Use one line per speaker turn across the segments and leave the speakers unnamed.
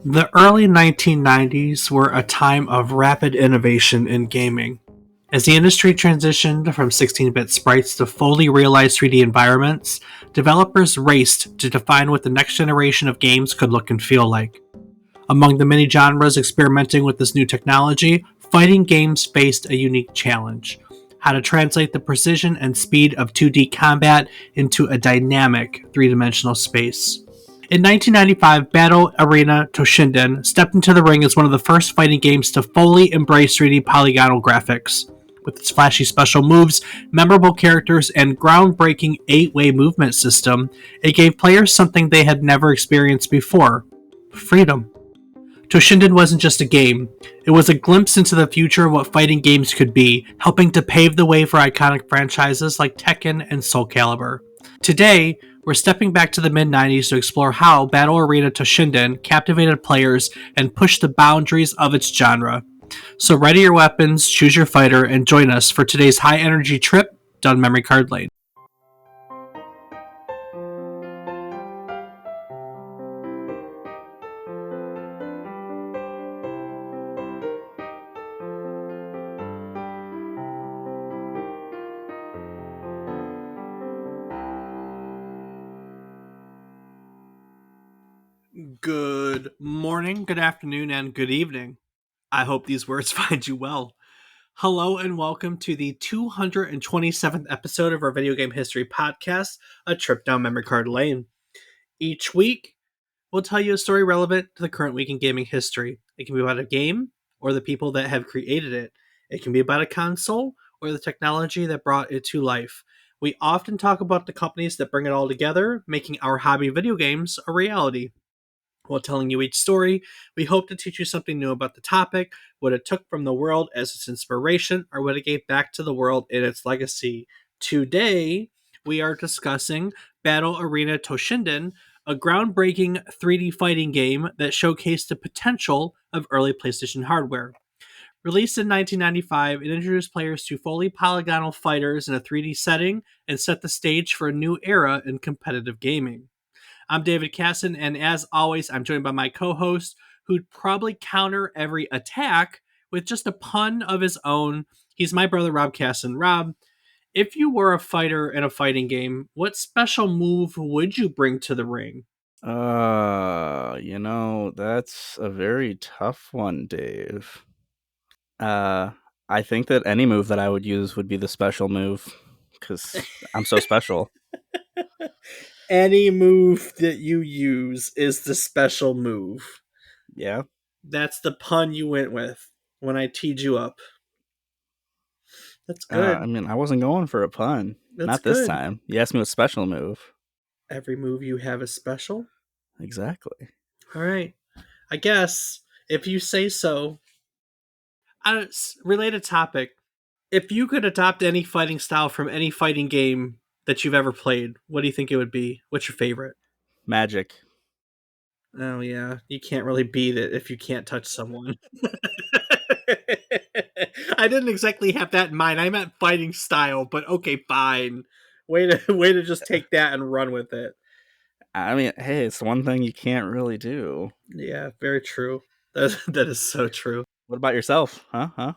The early 1990s were a time of rapid innovation in gaming. As the industry transitioned from 16-bit sprites to fully realized 3D environments, developers raced to define what the next generation of games could look and feel like. Among the many genres experimenting with this new technology, fighting games faced a unique challenge: how to translate the precision and speed of 2D combat into a dynamic three-dimensional space. In 1995, Battle Arena Toshinden stepped into the ring as one of the first fighting games to fully embrace 3D polygonal graphics. With its flashy special moves, memorable characters, and groundbreaking 8-way movement system, it gave players something they had never experienced before: freedom. Toshinden wasn't just a game, it was a glimpse into the future of what fighting games could be, helping to pave the way for iconic franchises like Tekken and Soul Calibur. Today, we're stepping back to the mid-90s to explore how Battle Arena Toshinden captivated players and pushed the boundaries of its genre. So ready your weapons, choose your fighter, and join us for today's high-energy trip down memory card lane. Good morning, good afternoon, and good evening. I hope these words find you well. Hello and welcome to the 227th episode of our video game history podcast, A Trip Down Memory Card Lane. Each week, we'll tell you a story relevant to the current week in gaming history. It can be about a game or the people that have created it. It can be about a console or the technology that brought it to life. We often talk about the companies that bring it all together, making our hobby video games a reality. While telling you each story, we hope to teach you something new about the topic, what it took from the world as its inspiration, or what it gave back to the world in its legacy. Today, we are discussing Battle Arena Toshinden, a groundbreaking 3D fighting game that showcased the potential of early PlayStation hardware. Released in 1995, it introduced players to fully polygonal fighters in a 3D setting and set the stage for a new era in competitive gaming. I'm David Casson, and as always, I'm joined by my co-host, who'd probably counter every attack with just a pun of his own. He's my brother, Rob Casson. Rob, if you were a fighter in a fighting game, what special move would you bring to the ring?
That's a very tough one, Dave. I think that any move that I would use would be the special move, because I'm so special.
Any move that you use is the special move.
Yeah.
That's the pun you went with when I teed you up. That's good.
I wasn't going for a pun.
That's
Not this
good.
time. You asked me what special move.
Every move you have is special?
Exactly.
All right. I guess, if you say so. Related topic. If you could adopt any fighting style from any fighting game that you've ever played, what do you think it would be? What's your favorite?
Magic.
Oh, yeah. You can't really beat it if you can't touch someone. I didn't exactly have that in mind. I meant fighting style, but okay, fine. Way to just take that and run with it.
Hey, it's one thing you can't really do.
Yeah, very true. That is so true.
What about yourself? Huh?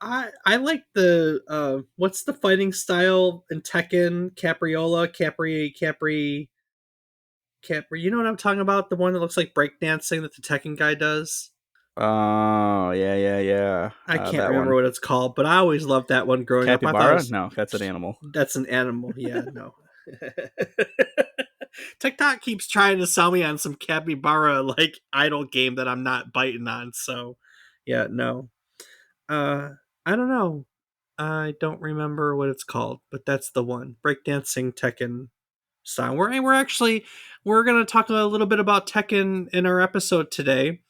I like the what's the fighting style in Tekken? Capriola, Capri. You know what I'm talking about? The one that looks like breakdancing that the Tekken guy does.
Oh, yeah.
I can't
that
remember
one.
what it's called, but I always loved that one growing up. I thought
Capybara? No, that's an animal.
That's an animal. Yeah, no. TikTok keeps trying to sell me on some capybara like idle game that I'm not biting on. So, yeah, no. I don't know. I don't remember what it's called, but that's the one. Breakdancing Tekken style. We're gonna talk a little bit about Tekken in our episode today.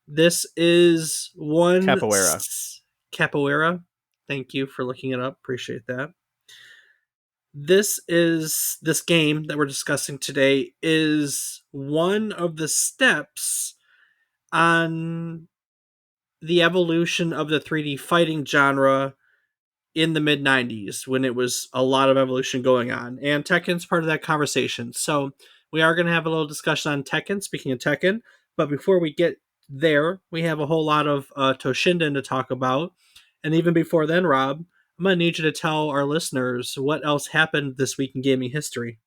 This is one
Capoeira.
Capoeira. Thank you for looking it up. Appreciate that. This game that we're discussing today is one of the steps on the evolution of the 3D fighting genre in the mid 90s when it was a lot of evolution going on. And Tekken's part of that conversation. So we are going to have a little discussion on Tekken. Speaking of Tekken, But before we get there, we have a whole lot of Toshinden to talk about. And even before then, Rob, I'm going to need you to tell our listeners what else happened this week in gaming history.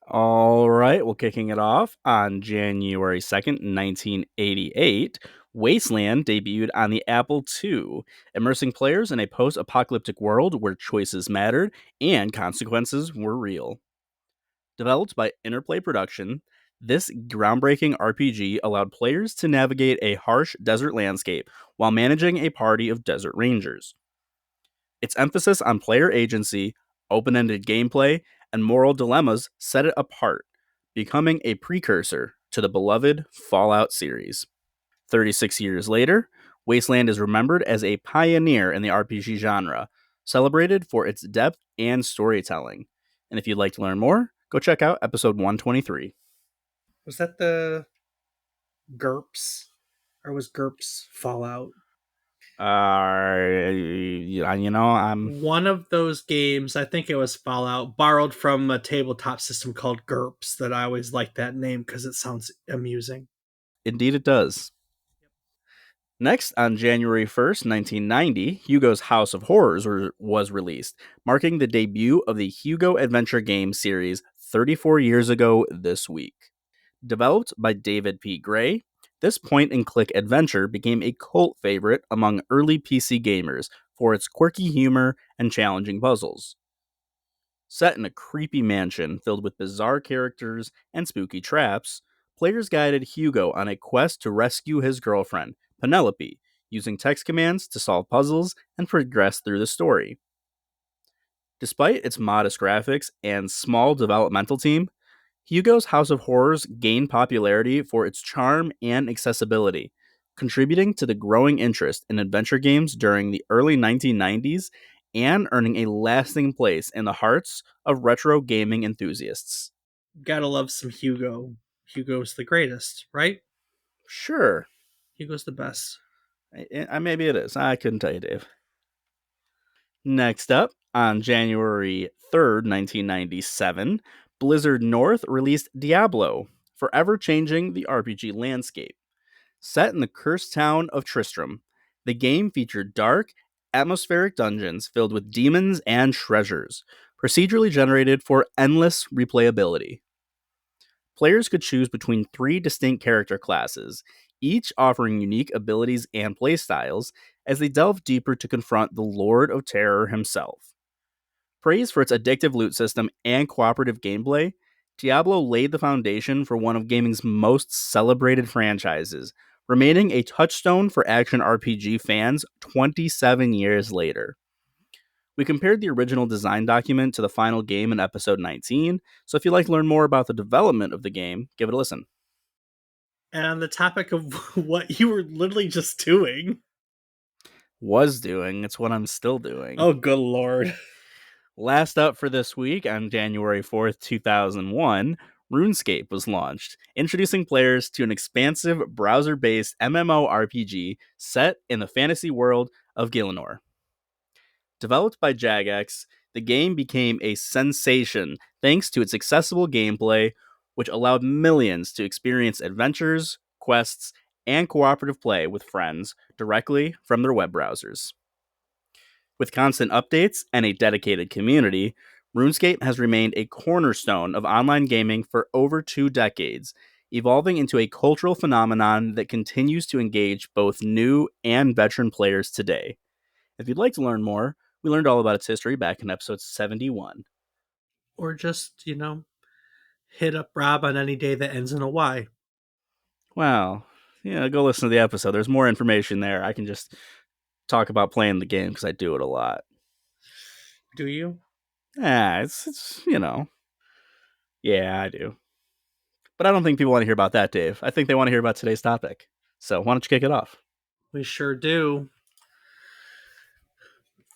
All right, well, kicking it off on January 2nd, 1988, Wasteland debuted on the Apple II, immersing players in a post apocalyptic world where choices mattered and consequences were real. Developed by Interplay Production, this groundbreaking RPG allowed players to navigate a harsh desert landscape while managing a party of desert rangers. Its emphasis on player agency, open ended gameplay, and moral dilemmas set it apart, becoming a precursor to the beloved Fallout series. 36 years later, Wasteland is remembered as a pioneer in the RPG genre, celebrated for its depth and storytelling. And if you'd like to learn more, go check out episode 123.
Was that the GURPS? Or was GURPS Fallout?
I'm
One of those games, I think it was Fallout, borrowed from a tabletop system called GURPS that I always liked that name because it sounds amusing.
Indeed it does. Next, on January 1st, 1990, Hugo's House of Horrors was released, marking the debut of the Hugo Adventure game series 34 years ago this week. Developed by David P. Gray, this point-and-click adventure became a cult favorite among early PC gamers for its quirky humor and challenging puzzles. Set in a creepy mansion filled with bizarre characters and spooky traps, players guided Hugo on a quest to rescue his girlfriend, Penelope, using text commands to solve puzzles and progress through the story. Despite its modest graphics and small developmental team, Hugo's House of Horrors gained popularity for its charm and accessibility, contributing to the growing interest in adventure games during the early 1990s and earning a lasting place in the hearts of retro gaming enthusiasts.
Gotta love some Hugo. Hugo's the greatest, right?
Sure,
Hugo's the best.
maybe it is. I couldn't tell you, Dave. Next up, on January 3rd, 1997, Blizzard North released Diablo, forever changing the RPG landscape. Set in the cursed town of Tristram, the game featured dark, atmospheric dungeons filled with demons and treasures, procedurally generated for endless replayability. Players could choose between 3 distinct character classes, each offering unique abilities and playstyles as they delve deeper to confront the Lord of Terror himself. Praised for its addictive loot system and cooperative gameplay, Diablo laid the foundation for one of gaming's most celebrated franchises, remaining a touchstone for action RPG fans 27 years later. We compared the original design document to the final game in episode 19, so if you'd like to learn more about the development of the game, give it a listen.
And on the topic of what you were literally just doing.
Was doing, it's what I'm still doing.
Oh, good lord.
Last up for this week, on January 4th, 2001, RuneScape was launched, introducing players to an expansive browser-based MMORPG set in the fantasy world of Gielinor. Developed by Jagex, the game became a sensation thanks to its accessible gameplay, which allowed millions to experience adventures, quests, and cooperative play with friends directly from their web browsers. With constant updates and a dedicated community, RuneScape has remained a cornerstone of online gaming for over 2 decades, evolving into a cultural phenomenon that continues to engage both new and veteran players today. If you'd like to learn more, we learned all about its history back in episode 71.
Or just, hit up Rob on any day that ends in a Y.
Well, go listen to the episode. There's more information there. I can just talk about playing the game because I do it a lot.
Do you?
It's Yeah, I do. But I don't think people want to hear about that, Dave. I think they want to hear about today's topic. So why don't you kick it off?
We sure do.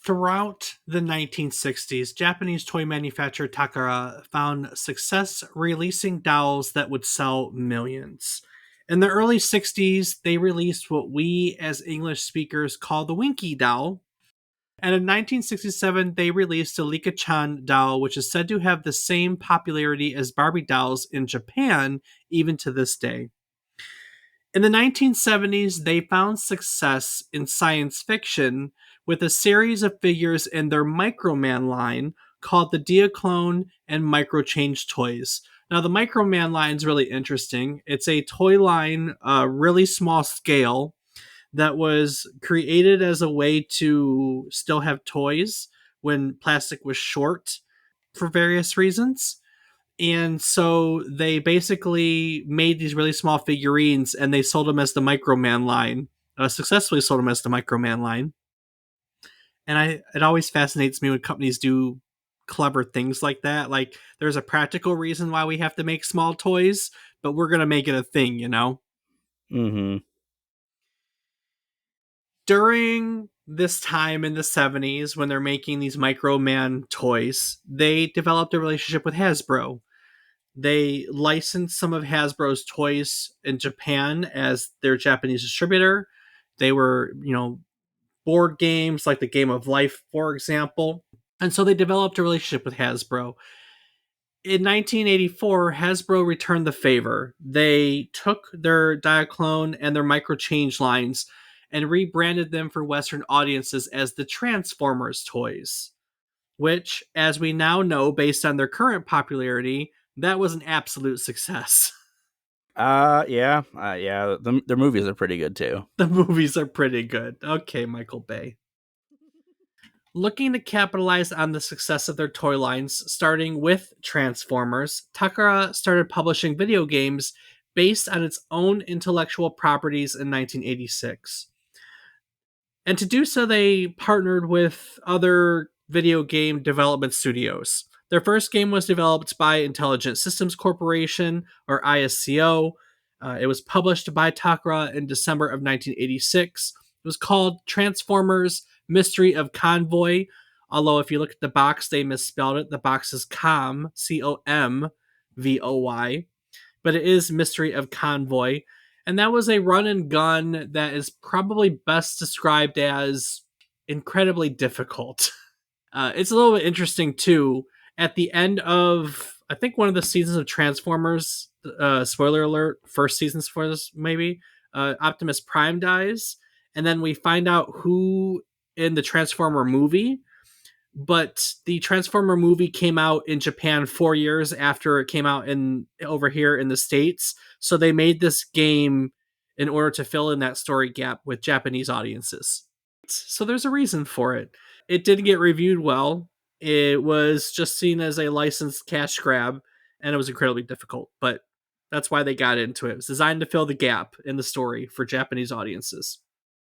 Throughout the 1960s, Japanese toy manufacturer Takara found success releasing dolls that would sell millions. In the early 60s, they released what we as English speakers call the Winky doll. And in 1967, they released a Lika-chan doll, which is said to have the same popularity as Barbie dolls in Japan, even to this day. In the 1970s, they found success in science fiction with a series of figures in their Microman line called the Diaclone and Microchange toys. Now, the Microman line is really interesting. It's a toy line, really small scale, that was created as a way to still have toys when plastic was short for various reasons. And so they basically made these really small figurines and they sold them as the Microman line, successfully sold them as the Microman line. And it always fascinates me when companies do clever things like that. Like, there's a practical reason why we have to make small toys, but we're going to make it a thing, you know?
Mm-hmm.
During this time in the 70s, when they're making these Microman toys, they developed a relationship with Hasbro. They licensed some of Hasbro's toys in Japan as their Japanese distributor. They were, board games like the Game of Life, for example. And so they developed a relationship with Hasbro. In 1984, Hasbro returned the favor. They took their Diaclone and their Microchange lines and rebranded them for Western audiences as the Transformers toys, which, as we now know, based on their current popularity, that was an absolute success.
Yeah. Their movies are pretty good too.
The movies are pretty good. Okay, Michael Bay. Looking to capitalize on the success of their toy lines, starting with Transformers, Takara started publishing video games based on its own intellectual properties in 1986. And to do so, they partnered with other video game development studios. Their first game was developed by Intelligent Systems Corporation, or ISCO. It was published by Takara in December of 1986. It was called Transformers Mystery of Convoy, although if you look at the box, they misspelled it. The box is COMVOY, but it is Mystery of Convoy. And that was a run and gun that is probably best described as incredibly difficult. It's a little bit interesting, too. At the end of, I think, one of the seasons of Transformers, spoiler alert, first season spoilers, maybe, Optimus Prime dies. And then we find out who in the Transformer movie, but the Transformer movie came out in Japan 4 years after it came out in over here in the States. So they made this game in order to fill in that story gap with Japanese audiences. So there's a reason for it. It did get reviewed well. It was just seen as a licensed cash grab, and it was incredibly difficult, but that's why they got into it. It was designed to fill the gap in the story for Japanese audiences.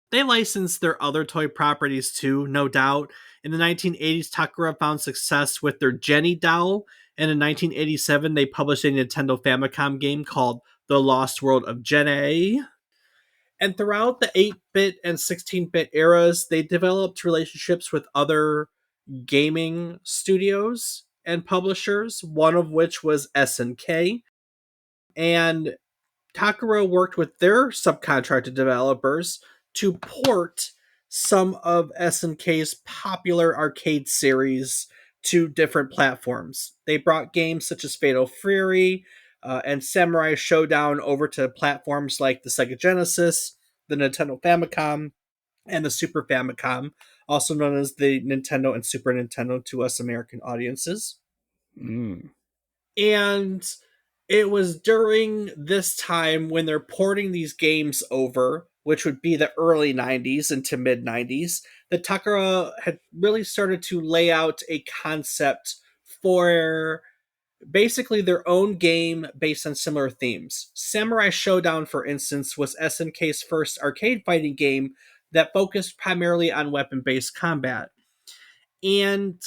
They licensed their other toy properties too, no doubt. In the 1980s, Takara found success with their Jenny doll, and in 1987, they published a Nintendo Famicom game called The Lost World of Jenny. And throughout the 8-bit and 16-bit eras, they developed relationships with other gaming studios and publishers, one of which was SNK. And Takara worked with their subcontracted developers to port some of SNK's popular arcade series to different platforms. They brought games such as Fatal Fury and Samurai Showdown over to platforms like the Sega Genesis, the Nintendo Famicom, and the Super Famicom, also known as the Nintendo and Super Nintendo to us American audiences.
Mm.
And it was during this time when they're porting these games over, which would be the early 90s into mid 90s, that Takara had really started to lay out a concept for basically their own game based on similar themes. Samurai Showdown, for instance, was SNK's first arcade fighting game that focused primarily on weapon based combat. And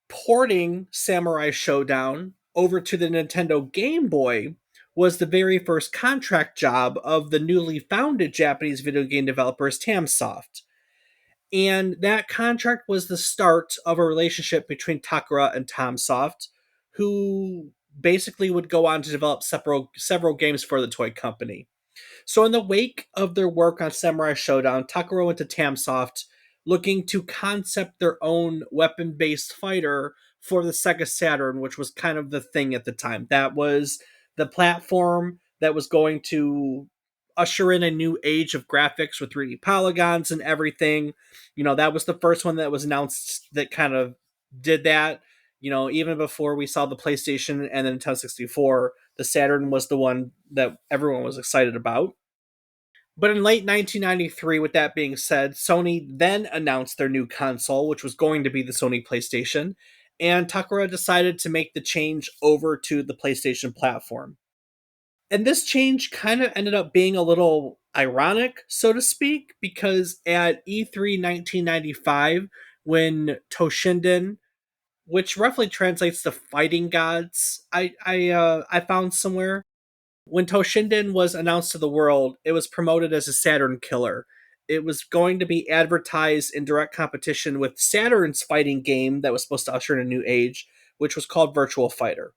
porting Samurai Showdown over to the Nintendo Game Boy was the very first contract job of the newly founded Japanese video game developers Tamsoft. And that contract was the start of a relationship between Takara and Tamsoft, who basically would go on to develop several games for the toy company. So, in the wake of their work on Samurai Showdown, Takara went to Tamsoft looking to concept their own weapon based fighter for the Sega Saturn, which was kind of the thing at the time. That was the platform that was going to usher in a new age of graphics with 3D polygons and everything. That was the first one that was announced that kind of did that. Even before we saw the PlayStation and the Nintendo 64, the Saturn was the one that everyone was excited about. But in late 1993, with that being said, Sony then announced their new console, which was going to be the Sony PlayStation, and Takara decided to make the change over to the PlayStation platform. And this change kind of ended up being a little ironic, so to speak, because at E3 1995, when Toshinden, which roughly translates to fighting gods, I found somewhere, when Toshinden was announced to the world, it was promoted as a Saturn killer. It was going to be advertised in direct competition with Saturn's fighting game that was supposed to usher in a new age, which was called Virtual Fighter.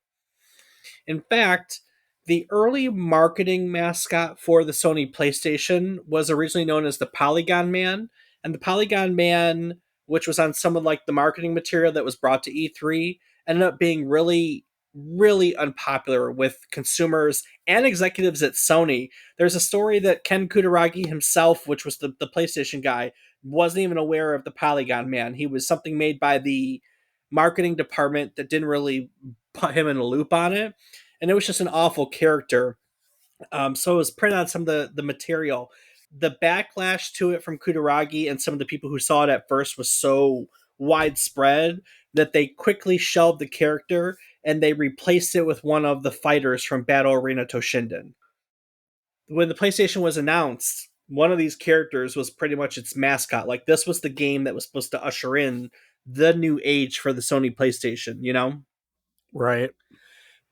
In fact, the early marketing mascot for the Sony PlayStation was originally known as the Polygon Man, and the Polygon Man, which was on some of like the marketing material that was brought to E3, ended up being really really unpopular with consumers and executives at Sony. There's a story that Ken Kutaragi himself, which was the PlayStation guy, wasn't even aware of the Polygon Man. He was something made by the marketing department that didn't really put him in a loop on it, and it was just an awful character. So it was printed on some of the material. The backlash to it from Kutaragi and some of the people who saw it at first was so widespread that they quickly shelved the character and they replaced it with one of the fighters from Battle Arena Toshinden. When the PlayStation was announced, one of these characters was pretty much its mascot. Like, this was the game that was supposed to usher in the new age for the Sony PlayStation.
Right.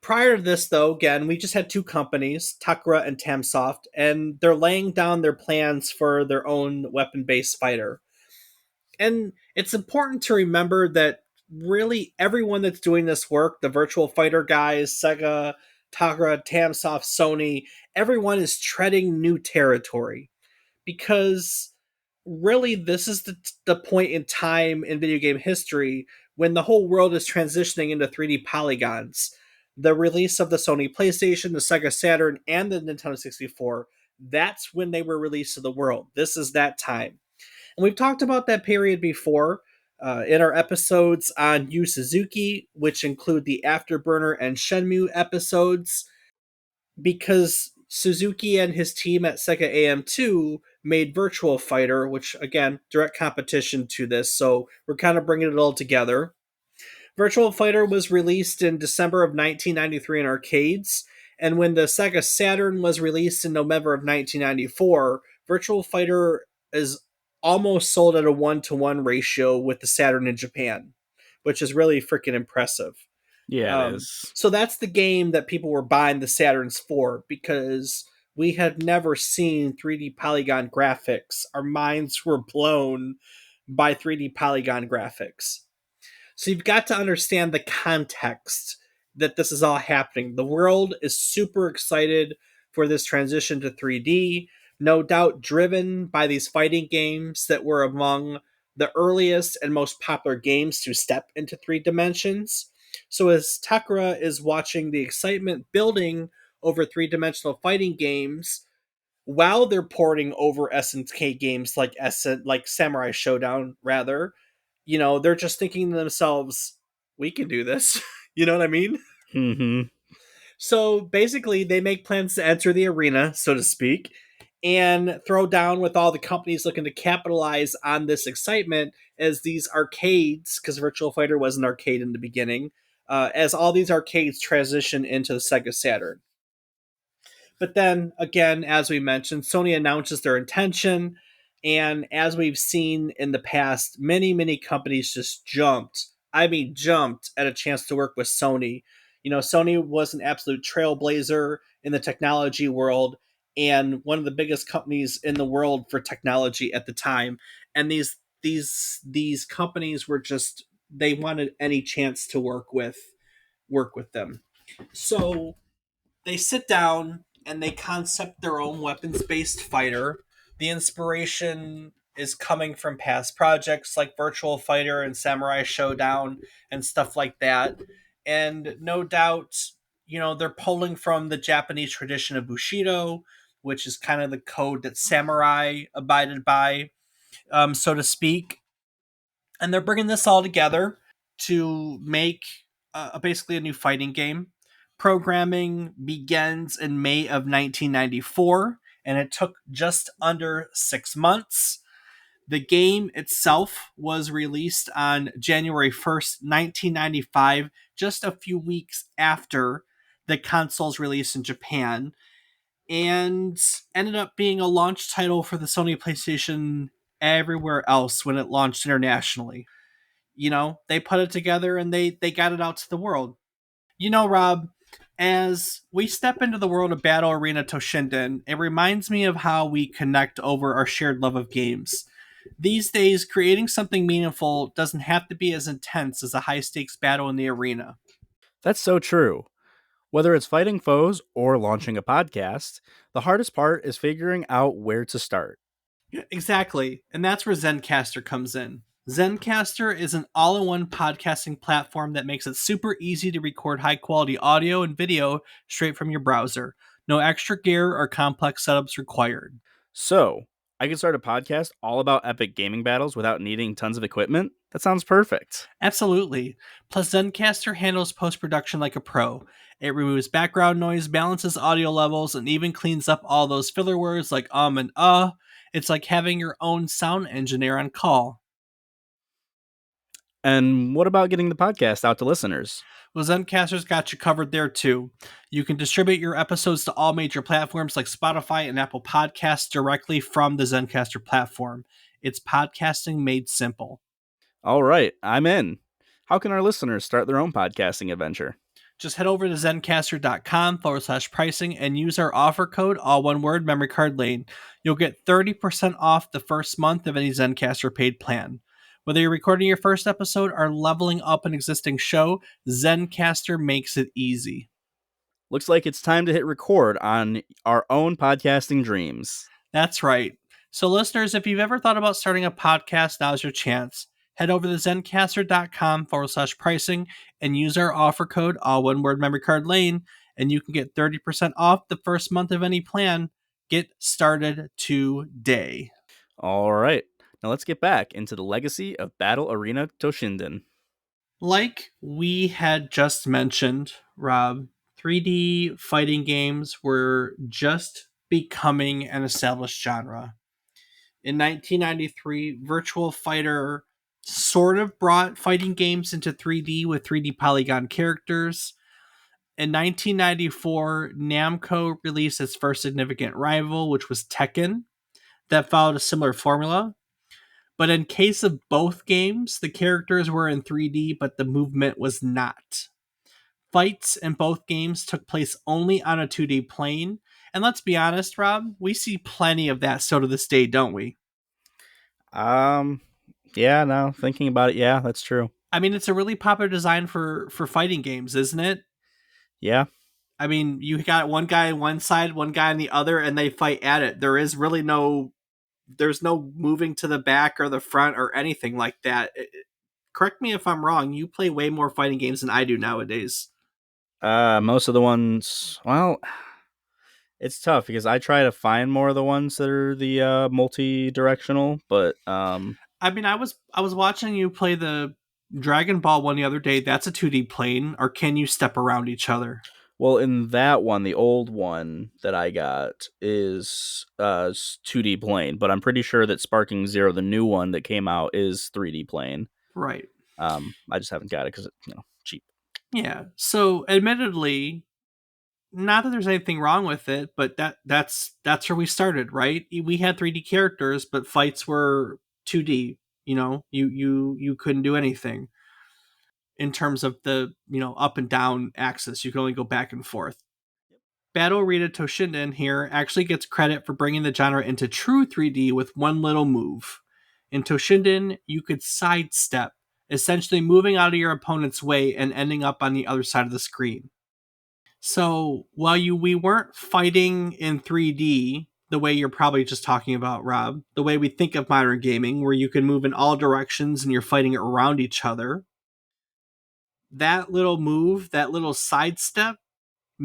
Prior to this, though, again, we just had two companies, Takara and Tamsoft, and they're laying down their plans for their own weapon based fighter. And it's important to remember that really everyone that's doing this work, the Virtual Fighter guys, Sega, Takara, Tamsoft, Sony, everyone is treading new territory because really this is the point in time in video game history when the whole world is transitioning into 3D polygons. The release of the Sony PlayStation, the Sega Saturn, and the Nintendo 64, that's when they were released to the world. This is that time. And we've talked about that period before in our episodes on Yu Suzuki, which include the Afterburner and Shenmue episodes, because Suzuki and his team at Sega AM2 made Virtual Fighter, which, again, direct competition to this, so we're kind of bringing it all together. Virtual Fighter was released in December of 1993 in arcades, and when the Sega Saturn was released in November of 1994, Virtual Fighter is almost sold at a 1-to-1 ratio with the Saturn in Japan, which is really freaking impressive.
Yeah, it is.
So that's the game that people were buying the Saturns for, because we had never seen 3D polygon graphics. Our minds were blown by 3D polygon graphics. So you've got to understand the context that this is all happening. The world is super excited for this transition to 3D, no doubt driven by these fighting games that were among the earliest and most popular games to step into three dimensions. So as Takara is watching the excitement building over three-dimensional fighting games, while they're porting over SNK games like Samurai Showdown, rather, they're just thinking to themselves, we can do this. You know what I mean?
Mm-hmm.
So basically, they make plans to enter the arena, so to speak, and throw down with all the companies looking to capitalize on this excitement as these arcades, because Virtual Fighter was an arcade in the beginning, as all these arcades transition into the Sega Saturn. But then again, as we mentioned, Sony announces their intention. And as we've seen in the past, many companies just jumped. I mean, jumped at a chance to work with Sony. Sony was an absolute trailblazer in the technology world and one of the biggest companies in the world for technology at the time. And these companies were just, they wanted any chance to work with them. So they sit down and they concept their own weapons based fighter. The inspiration is coming from past projects like Virtual Fighter and Samurai Showdown and stuff like that. And no doubt They're pulling from the Japanese tradition of Bushido, which is kind of the code that samurai abided by, so to speak. And they're bringing this all together to make basically a new fighting game. Programming begins in May of 1994, and it took just under 6 months. The game itself was released on January 1st, 1995, just a few weeks after the console's release in Japan, and ended up being a launch title for the Sony PlayStation everywhere else when it launched internationally. They put it together and they got it out to the world. Rob, as we step into the world of Battle Arena Toshinden, it reminds me of how we connect over our shared love of games. These days, creating something meaningful doesn't have to be as intense as a high stakes battle in the arena.
That's so true. Whether it's fighting foes or launching a podcast, the hardest part is figuring out where to start.
Exactly, and that's where Zencaster comes in. Zencaster is an all in one podcasting platform that makes it super easy to record high quality audio and video straight from your browser. No extra gear or complex setups required.
So, I can start a podcast all about epic gaming battles without needing tons of equipment? That sounds perfect.
Absolutely. Plus, Zencaster handles post production like a pro. It removes background noise, balances audio levels, and even cleans up all those filler words like and It's like having your own sound engineer on call.
And what about getting the podcast out to listeners?
Well, Zencaster's got you covered there too. You can distribute your episodes to all major platforms like Spotify and Apple Podcasts directly from the Zencaster platform. It's podcasting made simple.
All right, I'm in. How can our listeners start their own podcasting adventure?
Just head over to zencaster.com/pricing and use our offer code, all one word, memory card lane. You'll get 30% off the first month of any Zencaster paid plan. Whether you're recording your first episode or leveling up an existing show, Zencaster makes it easy.
Looks like it's time to hit record on our own podcasting dreams.
That's right. So, listeners, if you've ever thought about starting a podcast, now's your chance. Head over to zencaster.com/pricing and use our offer code, all one word, memory card lane, and you can get 30% off the first month of any plan. Get started today.
All right, now let's get back into the legacy of Battle Arena Toshinden.
Like we had just mentioned, Rob, 3D fighting games were just becoming an established genre. In 1993, Virtual Fighter sort of brought fighting games into 3D with 3D polygon characters. In 1994, Namco released its first significant rival, which was Tekken, that followed a similar formula. But in case of both games, the characters were in 3D, but the movement was not. Fights in both games took place only on a 2D plane. And let's be honest, Rob, we see plenty of that still to this day, don't we?
Yeah, no, thinking about it, yeah, that's true.
I mean, it's a really popular design for fighting games, isn't it?
Yeah.
I mean, you got one guy on one side, one guy on the other, and they fight at it. There's no moving to the back or the front or anything like that. Correct me if I'm wrong. You play way more fighting games than I do nowadays.
Most of the ones, well, it's tough because I try to find more of the ones that are the multi-directional, but
I mean, I was watching you play the Dragon Ball one the other day. That's a 2D plane, or can you step around each other?
well, in that one, the old one that I got is 2D plane, but I'm pretty sure that Sparking Zero, the new one that came out, is 3D plane.
Right.
I just haven't got it because cheap.
Yeah. So, admittedly, not that there's anything wrong with it, but that's where we started, right? We had 3D characters, but fights were 2D. You couldn't do anything in terms of the up and down axis. You could only go back and forth. Battle Arena Toshinden here actually gets credit for bringing the genre into true 3D with one little move. In Toshinden, you could sidestep, essentially moving out of your opponent's way and ending up on the other side of the screen. So while we weren't fighting in 3D the way you're probably just talking about, Rob, the way we think of modern gaming, where you can move in all directions and you're fighting around each other, that little move, that little sidestep,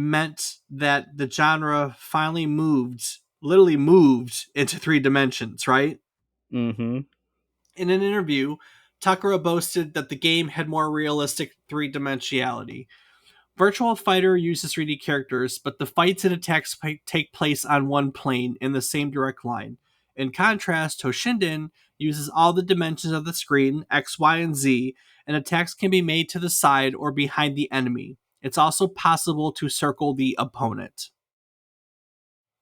meant that the genre finally literally moved into 3 dimensions, right?
Mm-hmm.
In an interview, Takara boasted that the game had more realistic 3 dimensionality. Virtual Fighter uses 3D characters, but the fights and attacks take place on one plane in the same direct line. In contrast, Toshinden uses all the dimensions of the screen, X, Y, and Z, and attacks can be made to the side or behind the enemy. It's also possible to circle the opponent.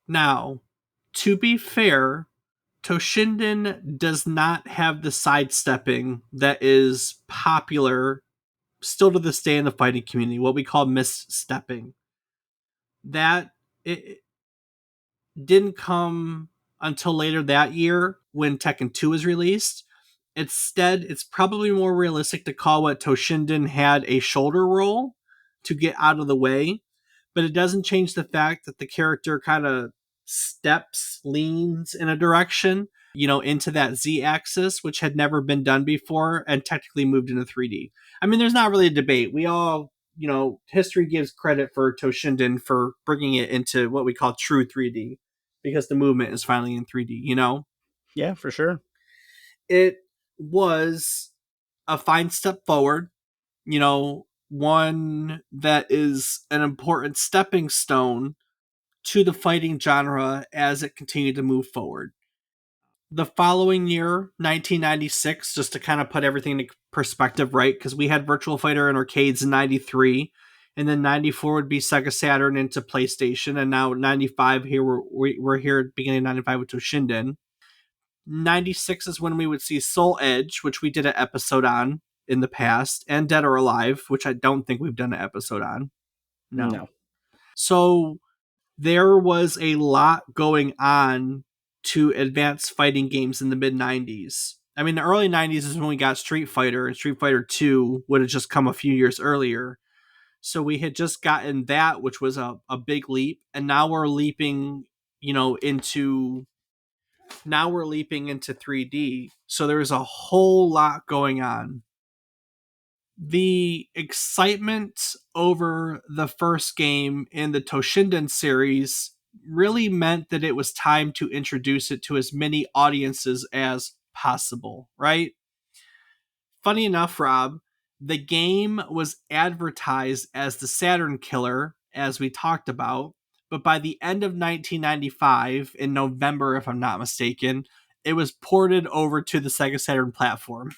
Now, to be fair, Toshinden does not have the sidestepping that is popular still to this day in the fighting community, what we call misstepping. That it didn't come until later that year when Tekken 2 was released. Instead, it's probably more realistic to call what Toshinden had a shoulder roll to get out of the way, but it doesn't change the fact that the character kind of leans in a direction, into that Z axis, which had never been done before and technically moved into 3D. I mean, there's not really a debate. We all, history gives credit for Toshinden for bringing it into what we call true 3D because the movement is finally in 3D.
Yeah, for sure.
It was a fine step forward, one that is an important stepping stone to the fighting genre as it continued to move forward. The following year, 1996, just to kind of put everything into perspective, right? Because we had Virtual Fighter in arcades in 93, and then 94 would be Sega Saturn into PlayStation, and now 95 here, we're here at the beginning of 95 with Toshinden. 96 is when we would see Soul Edge, which we did an episode on in the past, and Dead or Alive, which I don't think we've done an episode on. No. So there was a lot going on to advanced fighting games in the mid 90s. I mean, the early 90s is when we got Street Fighter, and Street Fighter 2 would have just come a few years earlier. So we had just gotten that, which was a big leap, and now we're leaping, into 3D. So there's a whole lot going on. The excitement over the first game in the Toshinden series really meant that it was time to introduce it to as many audiences as possible, right? Funny enough, Rob, the game was advertised as the Saturn Killer, as we talked about, but by the end of 1995, in November, if I'm not mistaken, it was ported over to the Sega Saturn platform.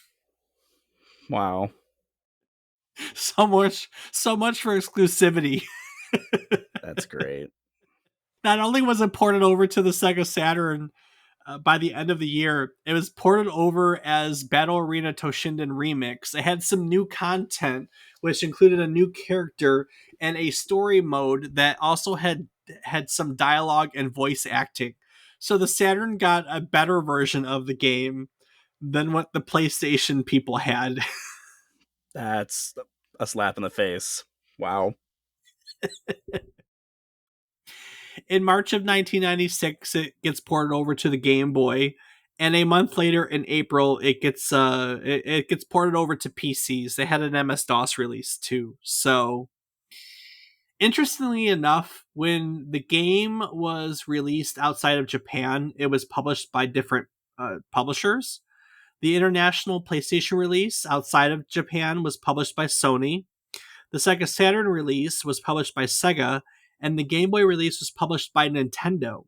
Wow.
So much for exclusivity.
That's great.
Not only was it ported over to the Sega Saturn by the end of the year, it was ported over as Battle Arena Toshinden Remix. It had some new content, which included a new character and a story mode that also had some dialogue and voice acting. So the Saturn got a better version of the game than what the PlayStation people had.
That's a slap in the face. Wow.
In March of 1996, it gets ported over to the Game Boy, and a month later, in April, it gets ported over to PCs. They had an MS DOS release too. So, interestingly enough, when the game was released outside of Japan, it was published by different publishers. The international PlayStation release outside of Japan was published by Sony. The Sega Saturn release was published by Sega, and the Game Boy release was published by Nintendo.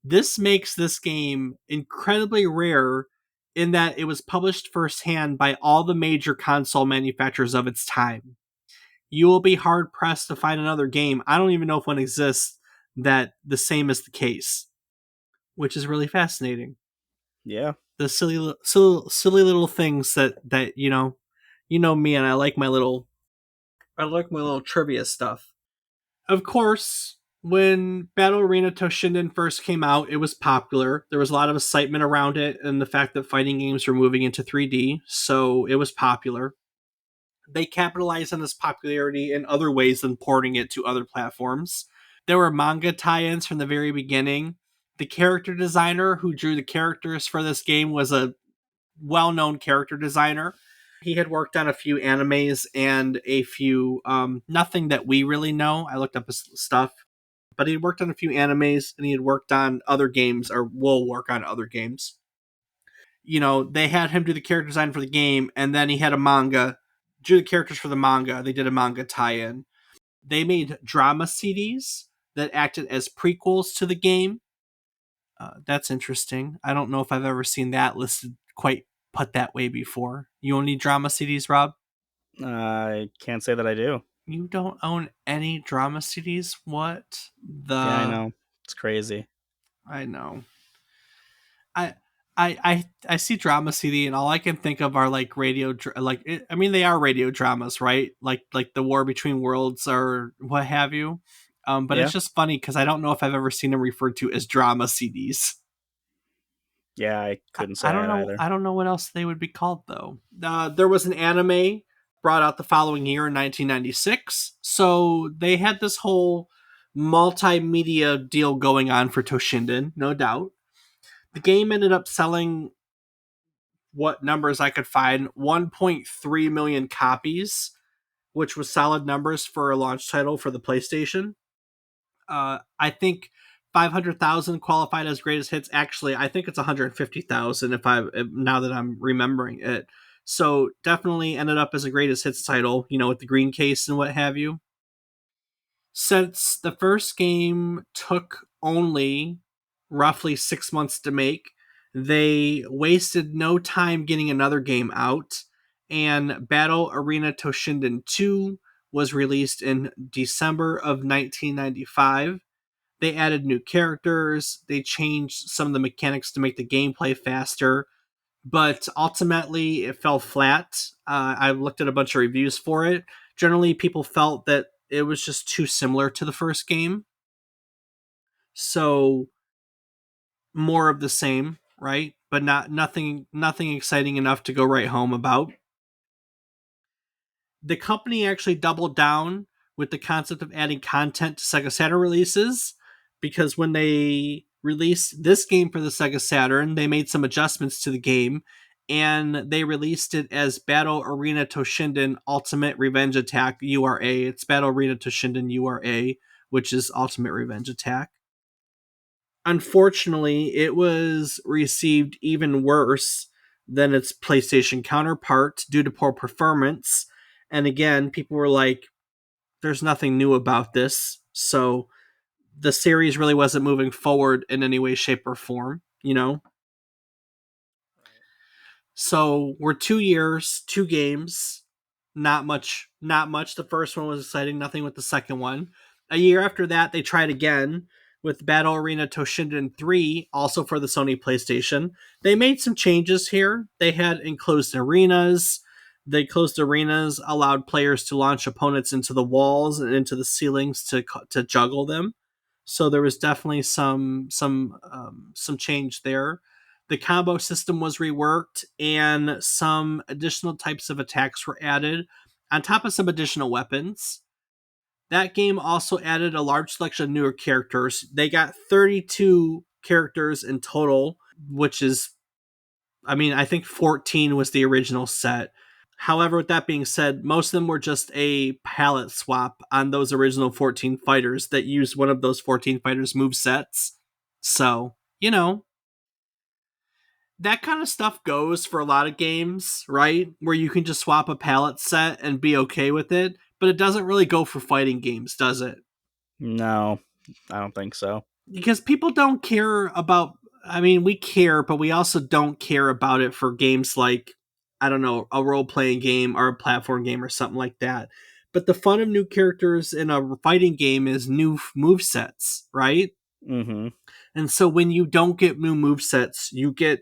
This makes this game incredibly rare in that it was published firsthand by all the major console manufacturers of its time. You will be hard pressed to find another game, I don't even know if one exists, that the same is the case, which is really fascinating.
Yeah.
The silly little things that me, and I like my little trivia stuff. Of course, when Battle Arena Toshinden first came out, it was popular. There was a lot of excitement around it and the fact that fighting games were moving into 3D, so it was popular. They capitalized on this popularity in other ways than porting it to other platforms. There were manga tie-ins from the very beginning. The character designer who drew the characters for this game was a well-known character designer. He had worked on a few animes and a few, nothing that we really know. I looked up his stuff, but he worked on a few animes and he had worked on other games or will work on other games. They had him do the character design for the game, and then he had a manga, do the characters for the manga. They did a manga tie-in. They made drama CDs that acted as prequels to the game. That's interesting. I don't know if I've ever seen that listed quite put that way before. You own any drama CDs, Rob?
I can't say that I do.
You don't own any drama CDs? What
Yeah, I
the?
know. It's crazy.
I know. I I see drama CD and all I can think of are like I mean they are radio dramas, right? Like the War Between Worlds or what have you. But it's
Yeah.
just funny because I don't know if I've ever seen them referred to as drama CDs.
Yeah, I couldn't say
I don't
that
know.
either.
I don't know what else they would be called though. There was an anime brought out the following year in 1996, so they had this whole multimedia deal going on for Toshinden, no doubt. The game ended up selling what numbers I could find 1.3 million copies, which was solid numbers for a launch title for the PlayStation. I think 500,000 qualified as greatest hits. Actually, I think it's 150,000 now that I'm remembering it. So definitely ended up as a greatest hits title, with the green case and what have you. Since the first game took only roughly 6 months to make, they wasted no time getting another game out, and Battle Arena Toshinden 2 was released in December of 1995. They added new characters, they changed some of the mechanics to make the gameplay faster, but ultimately it fell flat. I looked at a bunch of reviews for it. Generally, people felt that it was just too similar to the first game. So more of the same, right? But nothing exciting enough to go right home about. The company actually doubled down with the concept of adding content to Sega Saturn releases because when they released this game for the Sega Saturn, they made some adjustments to the game and they released it as Battle Arena Toshinden Ultimate Revenge Attack URA. It's Battle Arena Toshinden URA, which is Ultimate Revenge Attack. Unfortunately, it was received even worse than its PlayStation counterpart due to poor performance. And again, people were like, there's nothing new about this. So the series really wasn't moving forward in any way, shape, or form. So we're 2 years, 2 games, not much. The first one was exciting, nothing with the second one. A year after that, they tried again with Battle Arena Toshinden 3, also for the Sony PlayStation. They made some changes here. They had enclosed arenas. The closed arenas allowed players to launch opponents into the walls and into the ceilings to juggle them. So there was definitely some change there. The combo system was reworked, and some additional types of attacks were added, on top of some additional weapons. That game also added a large selection of newer characters. They got 32 characters in total, which is, I mean, I think 14 was the original set. However, with that being said, most of them were just a palette swap on those original 14 fighters that used one of those 14 fighters' move sets. So, that kind of stuff goes for a lot of games, right? Where you can just swap a palette set and be okay with it, but it doesn't really go for fighting games, does it?
No, I don't think so.
Because people don't care about, I mean, we care, but we also don't care about it for games like, I don't know, a role playing game or a platform game or something like that. But the fun of new characters in a fighting game is new move sets, right?
Mm-hmm.
And so when you don't get new move sets, you get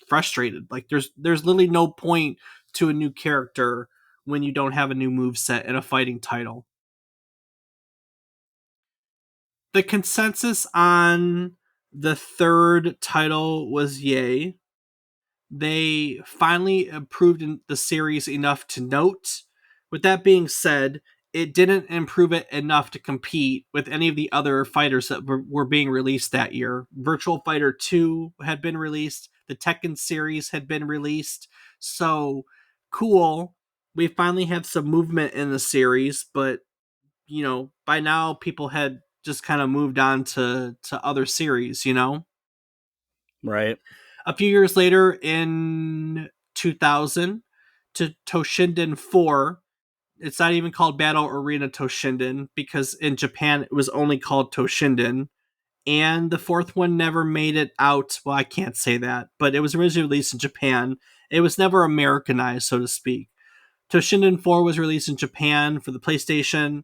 frustrated. Like there's literally no point to a new character when you don't have a new move set in a fighting title. The consensus on the third title was yay. They finally improved the series enough to note. With that being said, it didn't improve it enough to compete with any of the other fighters that were being released that year. Virtual Fighter 2 had been released, the Tekken series had been released. So cool. We finally have some movement in the series, but by now people had just kind of moved on to other series.
Right.
A few years later in 2000 to Toshinden 4. It's not even called Battle Arena Toshinden because in Japan it was only called Toshinden. And the fourth one never made it out. Well, I can't say that, but it was originally released in Japan. It was never Americanized, so to speak. Toshinden 4 was released in Japan for the PlayStation.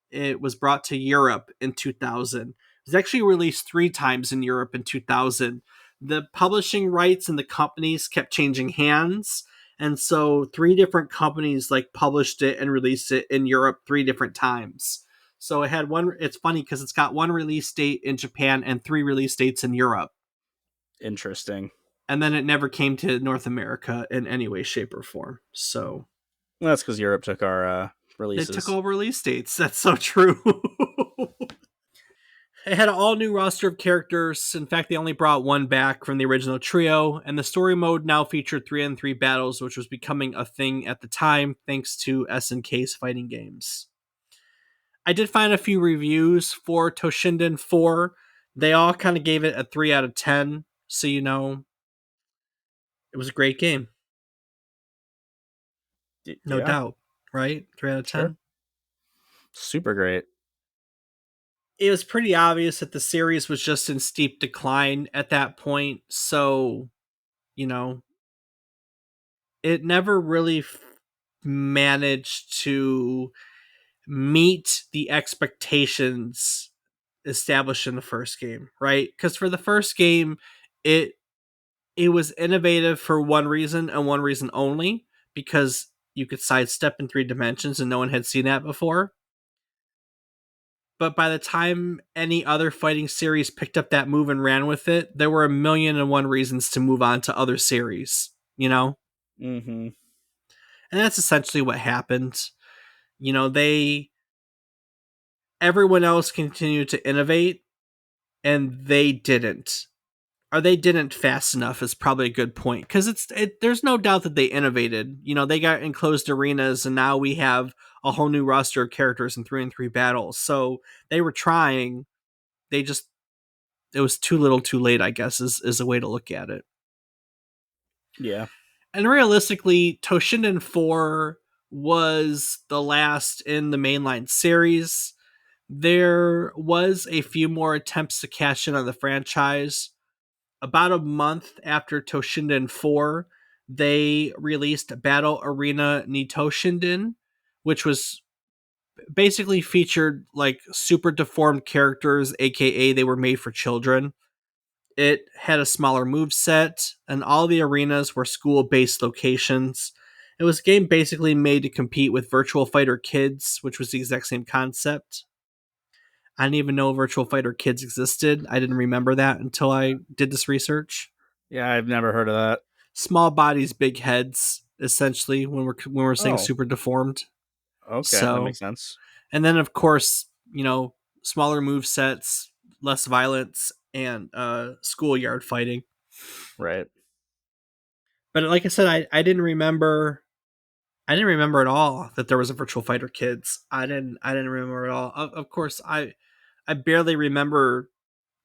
It was brought to Europe in 2000. It was actually released 3 times in Europe in 2000. The publishing rights and the companies kept changing hands. And so 3 different companies published it and released it in Europe 3 different times. So it had one. It's funny because it's got 1 release date in Japan and 3 release dates in Europe.
Interesting.
And then it never came to North America in any way, shape, or form. So
Well, that's because Europe took our
they took
releases.
all release dates. That's so true. It had an all new roster of characters. In fact, they only brought one back from the original trio, and the story mode now featured 3-on-3 battles, which was becoming a thing at the time thanks to SNK's fighting games. I did find a few reviews for Toshinden 4. They all kind of gave it a 3 out of 10, so it was a great game. No
Yeah,
doubt, right? 3 out of
sure.
10.
Super great.
It was pretty obvious that the series was just in steep decline at that point, so you know it never really managed to meet the expectations established in the first game, right? Because for the first game, it it was innovative for one reason and one reason only, because you could sidestep in 3 dimensions and no one had seen that before. But by the time any other fighting series picked up that move and ran with it, there were 1,000,001 reasons to move on to other series.
Mm-hmm.
And that's essentially what happened. They everyone else continued to innovate and they didn't. Or they didn't fast enough is probably a good point, because there's no doubt that they innovated. They got enclosed arenas and now we have a whole new roster of characters in 3-on-3 battles. So they were trying. They just It was too little too late, I guess, is a way to look at it.
Yeah.
And realistically, Toshinden 4 was the last in the mainline series. There was a few more attempts to cash in on the franchise. About a month after Toshinden 4, they released Battle Arena Toshinden, which was basically featured super deformed characters, aka they were made for children. It had a smaller move set, and all the arenas were school-based locations. It was a game basically made to compete with Virtual Fighter Kids, which was the exact same concept. I didn't even know Virtual Fighter Kids existed. I didn't remember that until I did this research.
Yeah, I've never heard of that.
Small bodies, big heads, essentially, when we're saying
Oh,
super deformed.
okay. That
So,
makes sense.
and then of course, smaller move sets, less violence, and schoolyard fighting.
Right.
But like I said, I didn't remember. I didn't remember at all that there was a Virtual Fighter Kids. I didn't remember at all. Of course, I barely remember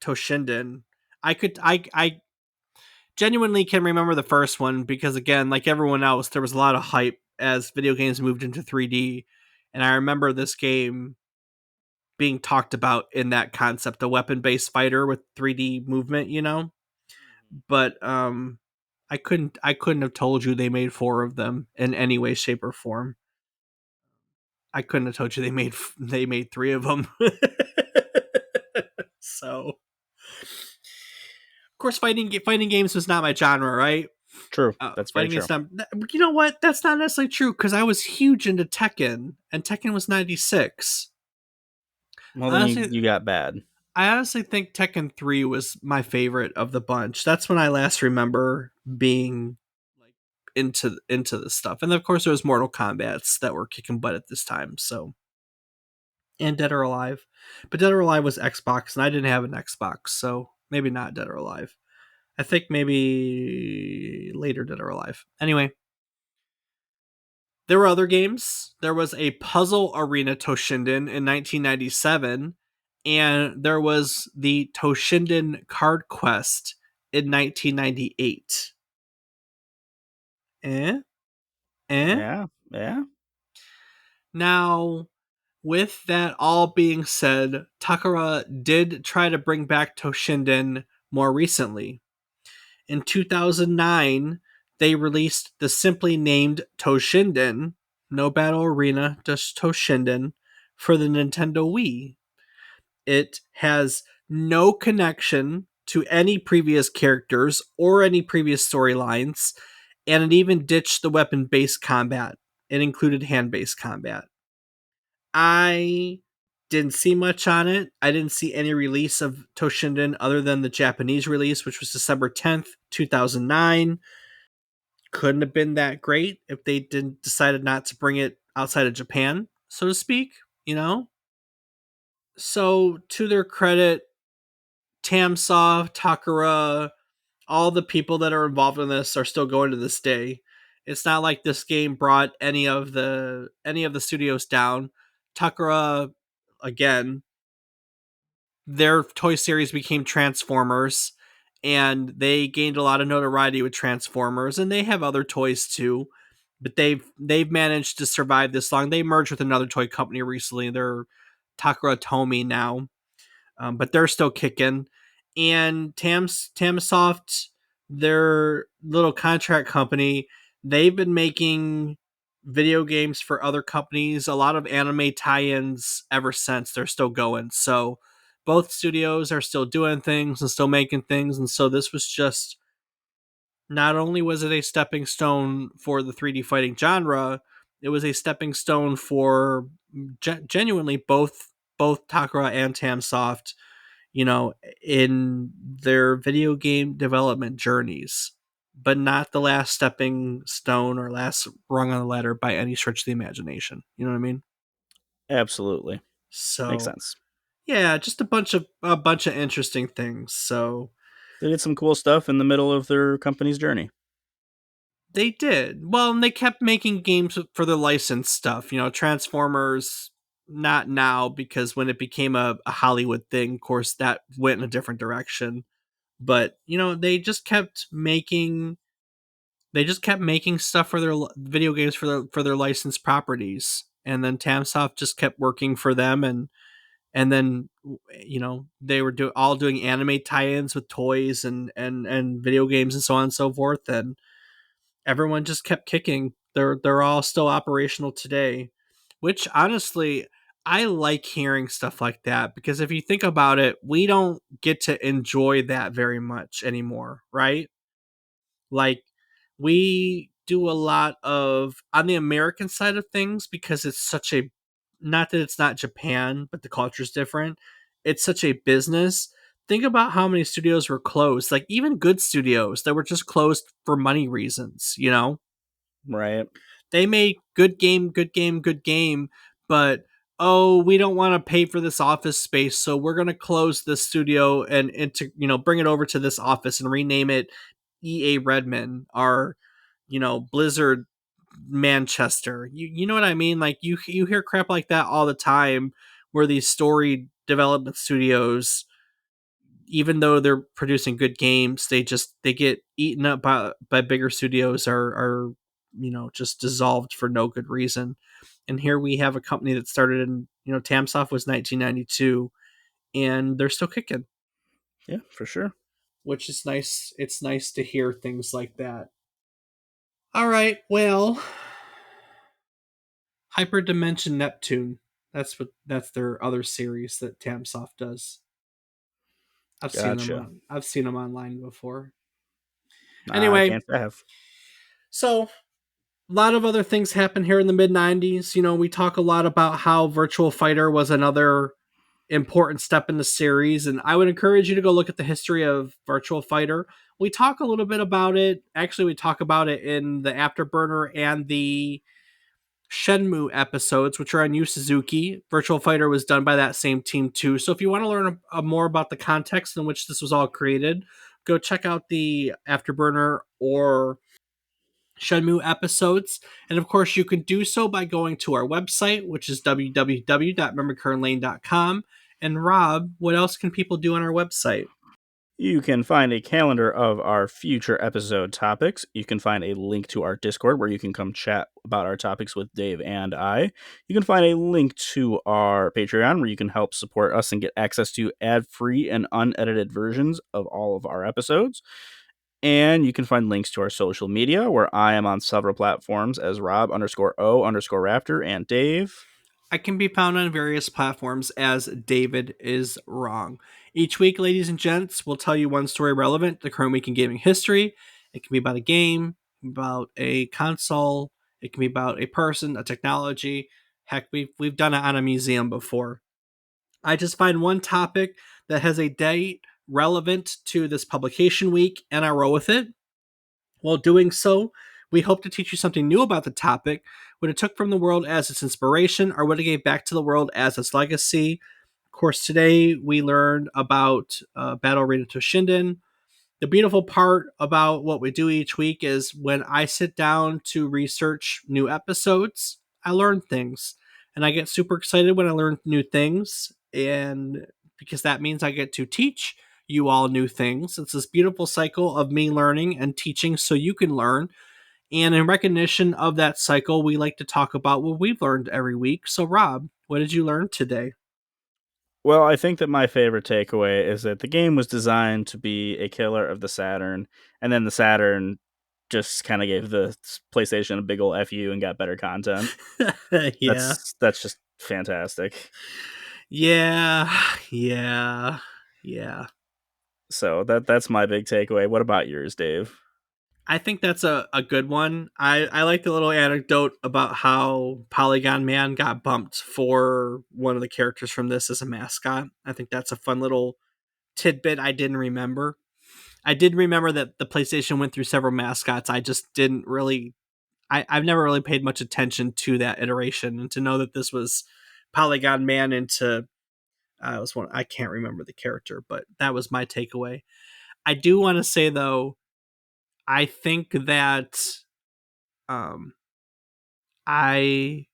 Toshinden. I genuinely can remember the first one because, again, like everyone else, there was a lot of hype as video games moved into 3D, and I remember this game being talked about in that concept, a weapon-based fighter with 3D movement. But I couldn't have told you they made 4 of them in any way, shape, or form. I couldn't have told you they made 3 of them. So, of course, fighting games was not my genre, right?
True. That's very
Fighting
true.
games. You know what? That's not necessarily true because I was huge into Tekken, and Tekken was 96.
Well, then you,
Honestly,
you got bad.
I honestly think Tekken 3 was my favorite of the bunch. That's when I last remember being into this stuff. And of course there was Mortal Kombat's that were kicking butt at this time, so, and Dead or Alive. But Dead or Alive was Xbox and I didn't have an Xbox, so maybe not Dead or Alive. I think maybe later Dead or Alive. Anyway, There were other games. There was a Puzzle Arena Toshinden in 1997, and there was the Toshinden Card Quest in 1998. Eh? Eh?
Yeah, yeah.
Now, with that all being said, Takara did try to bring back Toshinden more recently. In 2009, they released the simply named Toshinden, no Battle Arena, just Toshinden, for the Nintendo Wii. It has no connection to any previous characters or any previous storylines, and it even ditched the weapon based combat. It included hand based combat. I didn't see much on it. I didn't see any release of Toshinden other than the Japanese release, which was December 10th, 2009. Couldn't have been that great if they didn't decided not to bring it outside of Japan, so to speak, you know? So to their credit, Tamsoft, Takara, all the people that are involved in this are still going to this day. It's not like this game brought any of the studios down. Takara, again, their toy series became Transformers, and they gained a lot of notoriety with Transformers, and they have other toys too. But they've managed to survive this long. They merged with another toy company recently. They're Takara Tomy now, but they're still kicking. And Tamsoft, their little contract company, they've been making video games for other companies, a lot of anime tie-ins ever since. They're still going. So both studios are still doing things and still making things. And so this was just, not only was it a stepping stone for the 3D fighting genre, it was a stepping stone for genuinely both Takara and Tamsoft, in their video game development journeys, but not the last stepping stone or last rung on the ladder by any stretch of the imagination. You know what I mean?
Absolutely. Makes
So
sense.
yeah, just a bunch of interesting things. So
They did some cool stuff in the middle of their company's journey.
they did well, and they kept making games for the licensed stuff. Transformers. Not now, because when it became a Hollywood thing, of course, that went in a different direction. But they just kept making stuff for their video games for their licensed properties, and then Tamsoft just kept working for them, and then they were all doing anime tie-ins with toys and video games and so on and so forth, and everyone just kept kicking. They're all still operational today, which honestly, I like hearing stuff like that, because if you think about it, we don't get to enjoy that very much anymore, right? Like, we do a lot of on the American side of things, because it's such a, not that it's not Japan, but the culture's different. It's such a business. Think about how many studios were closed, like even good studios that were just closed for money reasons.
Right.
They made good game, good game, good game, but oh, we don't want to pay for this office space, so we're going to close this studio and to bring it over to this office and rename it EA Redmond, or Blizzard Manchester. You know what I mean? Like, you hear crap like that all the time, where these story development studios, even though they're producing good games, they get eaten up by bigger studios, are just dissolved for no good reason. And here we have a company that started in, Tamsoft was 1992, and they're still kicking,
Yeah, for sure.
which is nice. It's nice to hear things like that. All right, well, Hyperdimension Neptune. That's their other series that Tamsoft does.
Gotcha.
I've seen them online before.
I
Anyway,
can't have.
so a lot of other things happen here in the mid 90s. We talk a lot about how Virtual Fighter was another important step in the series, and I would encourage you to go look at the history of Virtual Fighter. We talk a little bit about it. Actually, we talk about it in the Afterburner and the Shenmue episodes, which are on Yu Suzuki. Virtual Fighter was done by that same team too. So if you want to learn more about the context in which this was all created, go check out the Afterburner or Shenmue episodes. And of course, you can do so by going to our website, which is www.memorykernlane.com. And Rob, what else can people do on our website?
You can find a calendar of our future episode topics. You can find a link to our Discord where you can come chat about our topics with Dave and I. You can find a link to our Patreon where you can help support us and get access to ad-free and unedited versions of all of our episodes. And you can find links to our social media where I am on several platforms as Rob_O_Raptor and Dave.
I can be found on various platforms as David is Wrong. Each week, ladies and gents, we'll tell you one story relevant to current week in gaming history. It can be about a game, about a console, it can be about a person, a technology. Heck, we've done it on a museum before. I just find one topic that has a date relevant to this publication week and I roll with it. While doing so, we hope to teach you something new about the topic, what it took from the world as its inspiration, or what it gave back to the world as its legacy. Of course, today we learned about Battle Arena Toshinden. The beautiful part about what we do each week is when I sit down to research new episodes, I learn things. And I get super excited when I learn new things. And because that means I get to teach you all new things. It's this beautiful cycle of me learning and teaching so you can learn. And in recognition of that cycle, we like to talk about what we've learned every week. So, Rob, what did you learn today?
Well, I think that my favorite takeaway is that the game was designed to be a killer of the Saturn, and then the Saturn just kind of gave the PlayStation a big ol' FU and got better content.
Yeah.
That's just fantastic.
Yeah. Yeah. Yeah.
So that's my big takeaway. What about yours, Dave?
I think that's a good one. I like the little anecdote about how Polygon Man got bumped for one of the characters from this as a mascot. I think that's a fun little tidbit I didn't remember. I did remember that the PlayStation went through several mascots. I just didn't really I've never really paid much attention to that iteration, and to know that this was Polygon Man into was one I can't remember the character, but that was my takeaway. I do want to say though, I think that um I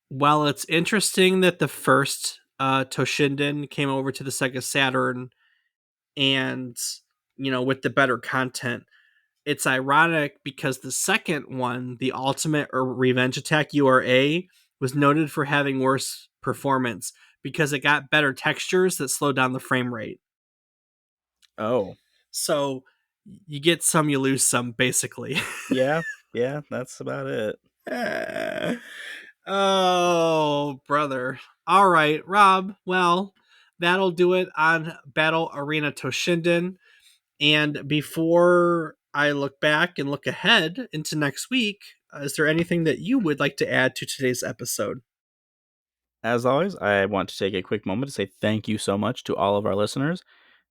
while it's interesting that the first Toshinden came over to the Sega Saturn and with the better content, it's ironic because the second one, the Ultimate or Revenge Attack URA, was noted for having worse performance because it got better textures that slowed down the frame rate.
Oh,
So you get some, you lose some, basically.
yeah, yeah, that's about it.
Oh, brother. All right, Rob. Well, that'll do it on Battle Arena Toshinden. And before I look back and look ahead into next week, is there anything that you would like to add to today's episode?
As always, I want to take a quick moment to say thank you so much to all of our listeners.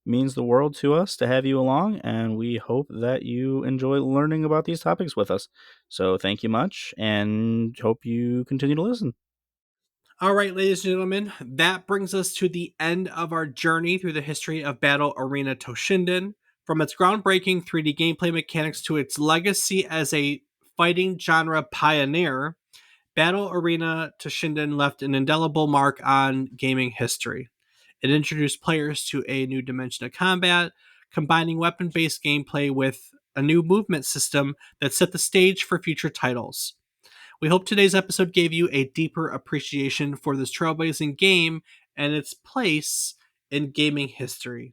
It means the world to us to have you along, and we hope that you enjoy learning about these topics with us. So thank you much, and hope you continue to listen.
All right, ladies and gentlemen, that brings us to the end of our journey through the history of Battle Arena Toshinden. From its groundbreaking 3D gameplay mechanics to its legacy as a fighting genre pioneer, Battle Arena Toshinden left an indelible mark on gaming history. It introduced players to a new dimension of combat, combining weapon based gameplay with a new movement system that set the stage for future titles. We hope today's episode gave you a deeper appreciation for this trailblazing game and its place in gaming history.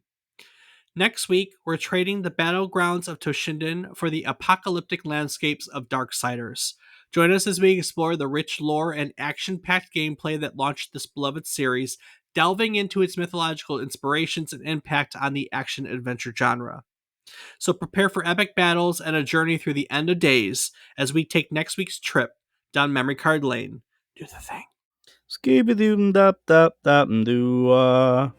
Next week, we're trading the battlegrounds of Toshinden for the apocalyptic landscapes of Darksiders. Join us as we explore the rich lore and action packed gameplay that launched this beloved series, delving into its mythological inspirations and impact on the action adventure genre. So prepare for epic battles and a journey through the end of days as we take next week's trip down memory card lane. Do the thing.
Skibidi dap dap dap doo.